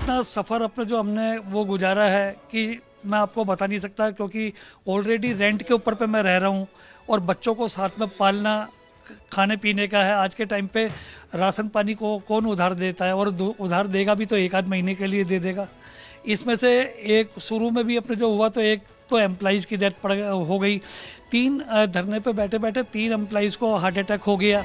इतना सफ़र अपना जो हमने वो गुजारा है कि मैं आपको बता नहीं सकता, क्योंकि ऑलरेडी रेंट के ऊपर पे मैं रह रहा हूँ और बच्चों को साथ में पालना, खाने पीने का है। आज के टाइम पे राशन पानी को कौन उधार देता है, और उधार देगा भी तो एक आध महीने के लिए दे देगा। इसमें से एक शुरू में भी अपने जो हुआ तो एक तो एम्प्लॉइज़ की डेथ हो गई। 3 धरने पे बैठे बैठे 3 एम्प्लॉइज़ को हार्ट अटैक हो गया।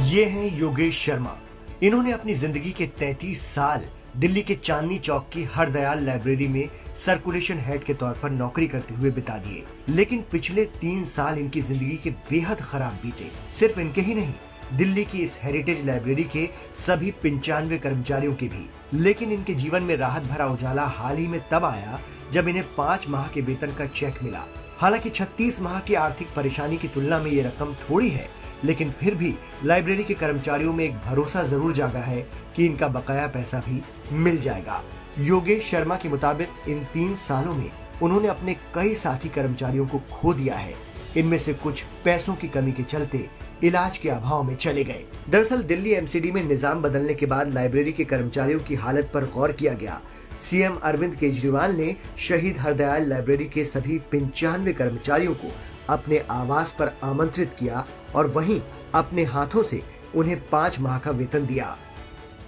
ये हैं योगेश शर्मा। इन्होंने अपनी जिंदगी के 33 साल दिल्ली के चांदनी चौक की हरदयाल लाइब्रेरी में सर्कुलेशन हेड के तौर पर नौकरी करते हुए बिता दिए। लेकिन पिछले 3 साल इनकी जिंदगी के बेहद खराब बीते। सिर्फ इनके ही नहीं, दिल्ली की इस हेरिटेज लाइब्रेरी के सभी 95 कर्मचारियों के भी। लेकिन इनके जीवन में राहत भरा उजाला हाल ही में तब आया जब इन्हें 5 माह के वेतन का चेक मिला। हालांकि 36 माह की आर्थिक परेशानी की तुलना में ये रकम थोड़ी है, लेकिन फिर भी लाइब्रेरी के कर्मचारियों में एक भरोसा जरूर जागा है कि इनका बकाया पैसा भी मिल जाएगा। योगेश शर्मा के मुताबिक इन 3 सालों में उन्होंने अपने कई साथी कर्मचारियों को खो दिया है। इनमें से कुछ पैसों की कमी के चलते इलाज के अभाव में चले गए। दरअसल दिल्ली एमसीडी में निजाम बदलने के बाद लाइब्रेरी के कर्मचारियों की हालत पर गौर किया गया। सीएम अरविंद केजरीवाल ने शहीद हरदयाल लाइब्रेरी के सभी 95 कर्मचारियों को अपने आवास पर आमंत्रित किया और वहीं अपने हाथों से उन्हें 5 माह का वेतन दिया।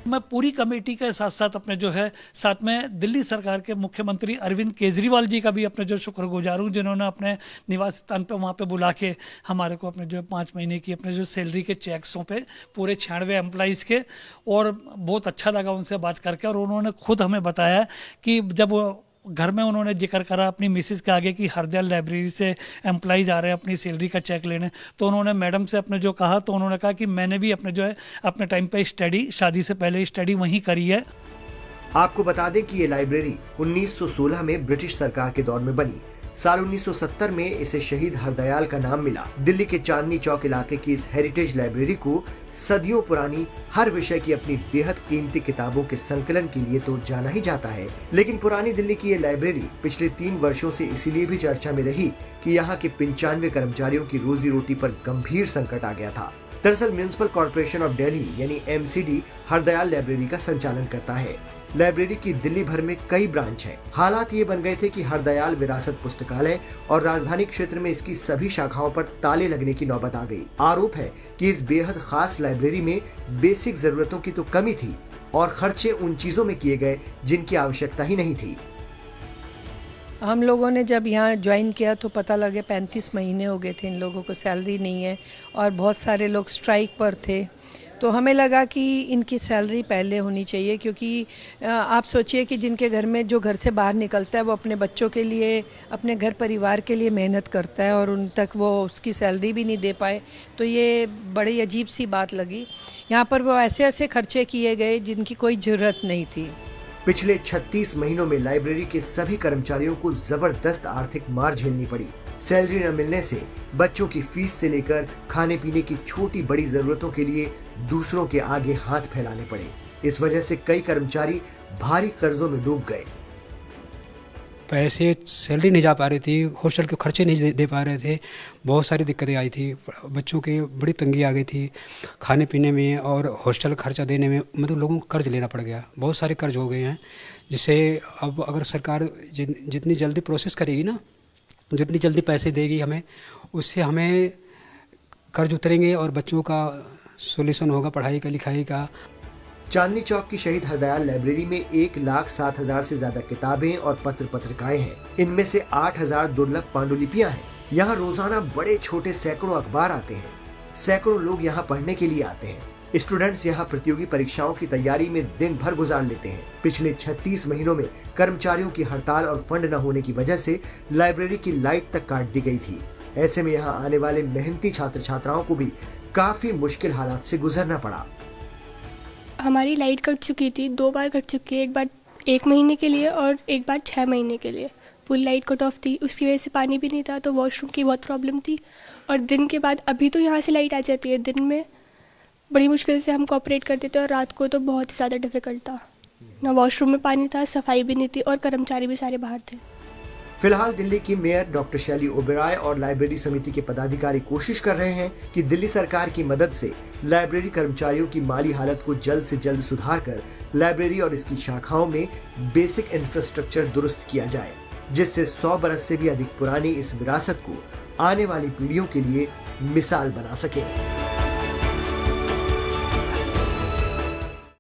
मैं पूरी कमेटी के साथ साथ अपने जो है साथ में दिल्ली सरकार के मुख्यमंत्री अरविंद केजरीवाल जी का भी अपने जो शुक्रगुजार हूँ, जिन्होंने अपने निवास स्थान पे वहाँ पे बुला के हमारे को अपने जो 5 महीने की अपने जो सैलरी के चेक्सों पे पूरे 96 एम्प्लॉइज़ के, और बहुत अच्छा लगा उनसे बात करके। और उन्होंने खुद हमें बताया कि जब घर में उन्होंने जिक्र करा अपनी मिसेस के आगे कि हरदयाल लाइब्रेरी से एम्प्लॉइज आ रहे हैं अपनी सैलरी का चेक लेने, तो उन्होंने मैडम से अपने जो कहा, तो उन्होंने कहा कि मैंने भी अपने जो है अपने टाइम पे स्टडी, शादी से पहले स्टडी वहीं करी है। आपको बता दें कि ये लाइब्रेरी 1916 में ब्रिटिश सरकार के दौर में बनी। साल 1970 में इसे शहीद हरदयाल का नाम मिला। दिल्ली के चांदनी चौक इलाके की इस हेरिटेज लाइब्रेरी को सदियों पुरानी हर विषय की अपनी बेहद कीमती किताबों के संकलन के लिए तो जाना ही जाता है। लेकिन पुरानी दिल्ली की ये लाइब्रेरी पिछले 3 वर्षों से इसीलिए भी चर्चा में रही कि यहाँ के 95 कर्मचारियों की रोजी रोटी पर गंभीर संकट आ गया था। दरअसल म्युनिसिपल कॉर्पोरेशन ऑफ दिल्ली यानी एमसीडी हरदयाल लाइब्रेरी का संचालन करता है। लाइब्रेरी की दिल्ली भर में कई ब्रांच हैं। हालात ये बन गए थे कि हरदयाल विरासत पुस्तकालय और राजधानी क्षेत्र में इसकी सभी शाखाओं पर ताले लगने की नौबत आ गई। आरोप है कि इस बेहद खास लाइब्रेरी में बेसिक जरूरतों की तो कमी थी और खर्चे उन चीजों में किए गए जिनकी आवश्यकता ही नहीं थी। हम लोगों ने जब यहाँ ज्वाइन किया तो पता लगे 35 महीने हो गए थे इन लोगों को सैलरी नहीं है, और बहुत सारे लोग स्ट्राइक पर थे। तो हमें लगा कि इनकी सैलरी पहले होनी चाहिए, क्योंकि आप सोचिए कि जिनके घर में जो घर से बाहर निकलता है वो अपने बच्चों के लिए, अपने घर परिवार के लिए मेहनत करता है, और उन तक वो उसकी सैलरी भी नहीं दे पाए, तो ये बड़ी अजीब सी बात लगी। यहाँ पर वो ऐसे ऐसे खर्चे किए गए जिनकी कोई ज़रूरत नहीं थी। पिछले 36 महीनों में लाइब्रेरी के सभी कर्मचारियों को जबरदस्त आर्थिक मार झेलनी पड़ी। सैलरी न मिलने से बच्चों की फीस से लेकर खाने पीने की छोटी बड़ी जरूरतों के लिए दूसरों के आगे हाथ फैलाने पड़े। इस वजह से कई कर्मचारी भारी कर्जों में डूब गए। पैसे सैलरी नहीं जा पा रही थी, हॉस्टल के खर्चे नहीं दे पा रहे थे, बहुत सारी दिक्कतें आई थी, बच्चों के बड़ी तंगी आ गई थी खाने पीने में और हॉस्टल खर्चा देने में। मतलब लोगों को कर्ज लेना पड़ गया, बहुत सारे कर्ज हो गए हैं, जिससे अब अगर सरकार जितनी जल्दी प्रोसेस करेगी ना, जितनी जल्दी पैसे देगी हमें, उससे हमें कर्ज उतरेंगे और बच्चों का सोल्यूशन होगा पढ़ाई का लिखाई का। चांदनी चौक की शहीद हरदयाल लाइब्रेरी में 1,07,000 से ज्यादा किताबें और पत्र पत्रिकाएं हैं। इनमें से 8,000 दुर्लभ पांडुलिपियां हैं। यहाँ रोजाना बड़े छोटे सैकड़ों अखबार आते हैं। सैकड़ों लोग यहाँ पढ़ने के लिए आते हैं। स्टूडेंट्स यहाँ प्रतियोगी परीक्षाओं की तैयारी में दिन भर गुजार लेते हैं। पिछले 36 महीनों में कर्मचारियों की हड़ताल और फंड न होने की वजह से लाइब्रेरी की लाइट तक काट दी गई थी। ऐसे में यहाँ आने वाले मेहनती छात्र छात्राओं को भी काफी मुश्किल हालात से गुजरना पड़ा। हमारी लाइट कट चुकी थी, 2 बार कट चुकी है, एक बार 1 महीने के लिए और एक बार 6 महीने के लिए। फुल लाइट कट ऑफ थी, उसकी वजह से पानी भी नहीं था, तो वॉशरूम की बहुत प्रॉब्लम थी। और दिन के बाद अभी तो यहाँ से लाइट आ जाती है, दिन में बड़ी मुश्किल से हम कोऑपरेट करते थे, और रात को तो बहुत ही ज़्यादा डिफिकल्ट था। ना वॉशरूम में पानी था, सफाई भी नहीं थी, और कर्मचारी भी सारे बाहर थे। फिलहाल दिल्ली की मेयर डॉक्टर शैली ओबेरॉय और लाइब्रेरी समिति के पदाधिकारी कोशिश कर रहे हैं कि दिल्ली सरकार की मदद से लाइब्रेरी कर्मचारियों की माली हालत को जल्द से जल्द सुधार कर लाइब्रेरी और इसकी शाखाओं में बेसिक इंफ्रास्ट्रक्चर दुरुस्त किया जाए, जिससे 100 बरस से भी अधिक पुरानी इस विरासत को आने वाली पीढ़ियों के लिए मिसाल बना सके।